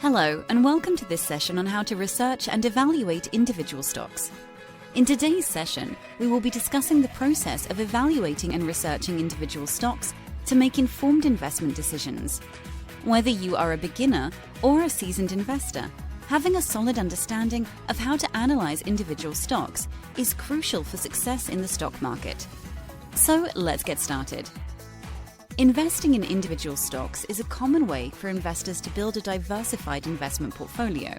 Hello, and welcome to this session on how to research and evaluate individual stocks. In today's session, we will be discussing the process of evaluating and researching individual stocks to make informed investment decisions. Whether you are a beginner or a seasoned investor, having a solid understanding of how to analyze individual stocks is crucial for success in the stock market. So let's get started. Investing in individual stocks is a common way for investors to build a diversified investment portfolio.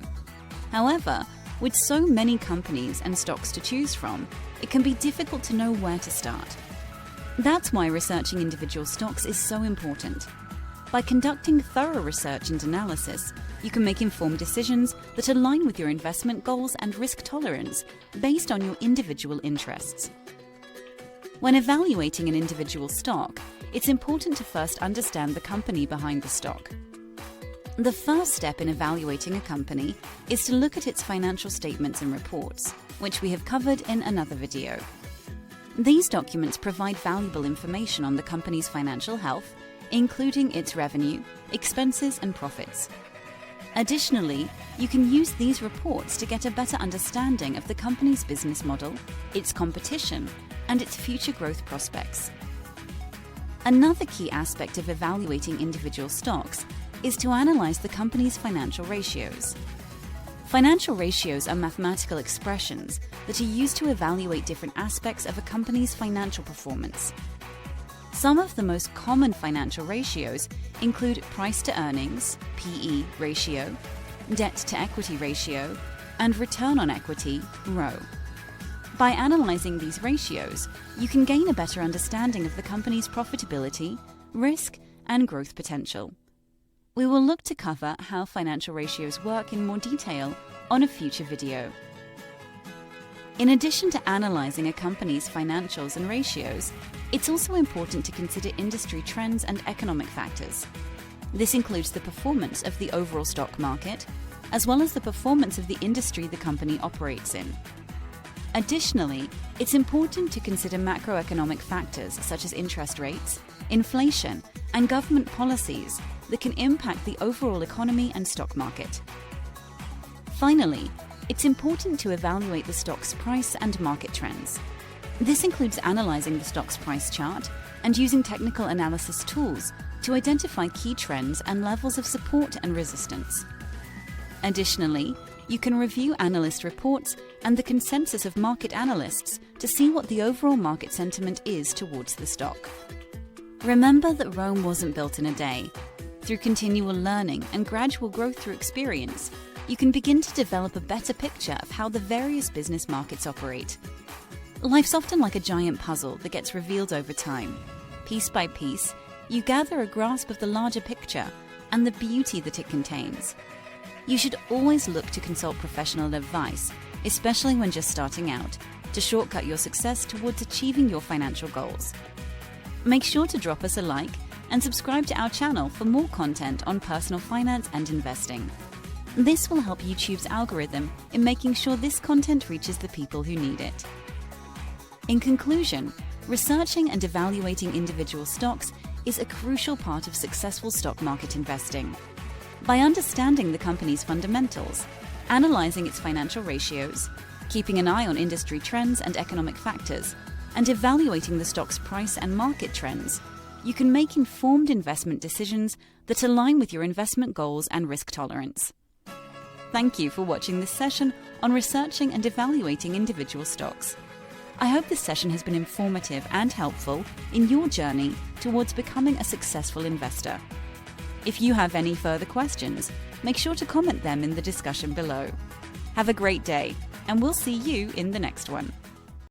However, with so many companies and stocks to choose from, it can be difficult to know where to start. That's why researching individual stocks is so important. By conducting thorough research and analysis, you can make informed decisions that align with your investment goals and risk tolerance based on your individual interests. When evaluating an individual stock, it's important to first understand the company behind the stock. The first step in evaluating a company is to look at its financial statements and reports, which we have covered in another video. These documents provide valuable information on the company's financial health, including its revenue, expenses, and profits. Additionally, you can use these reports to get a better understanding of the company's business model, its competition, and its future growth prospects. Another key aspect of evaluating individual stocks is to analyze the company's financial ratios. Financial ratios are mathematical expressions that are used to evaluate different aspects of a company's financial performance. Some of the most common financial ratios include price to earnings, PE ratio, debt to equity ratio, and return on equity, ROE. By analyzing these ratios, you can gain a better understanding of the company's profitability, risk, and growth potential. We will look to cover how financial ratios work in more detail on a future video. In addition to analyzing a company's financials and ratios, it's also important to consider industry trends and economic factors. This includes the performance of the overall stock market, as well as the performance of the industry the company operates in. Additionally, it's important to consider macroeconomic factors such as interest rates, inflation, and government policies that can impact the overall economy and stock market. Finally, it's important to evaluate the stock's price and market trends. This includes analyzing the stock's price chart and using technical analysis tools to identify key trends and levels of support and resistance. Additionally, you can review analyst reports and the consensus of market analysts to see what the overall market sentiment is towards the stock. Remember that Rome wasn't built in a day. Through continual learning and gradual growth through experience, you can begin to develop a better picture of how the various business markets operate. Life's often like a giant puzzle that gets revealed over time. Piece by piece, you gather a grasp of the larger picture and the beauty that it contains. You should always look to consult professional advice, especially when just starting out, to shortcut your success towards achieving your financial goals. Make sure to drop us a like and subscribe to our channel for more content on personal finance and investing. This will help YouTube's algorithm in making sure this content reaches the people who need it. In conclusion, researching and evaluating individual stocks is a crucial part of successful stock market investing. By understanding the company's fundamentals, analyzing its financial ratios, keeping an eye on industry trends and economic factors, and evaluating the stock's price and market trends, you can make informed investment decisions that align with your investment goals and risk tolerance. Thank you for watching this session on researching and evaluating individual stocks. I hope this session has been informative and helpful in your journey towards becoming a successful investor. If you have any further questions, make sure to comment them in the discussion below. Have a great day, and we'll see you in the next one.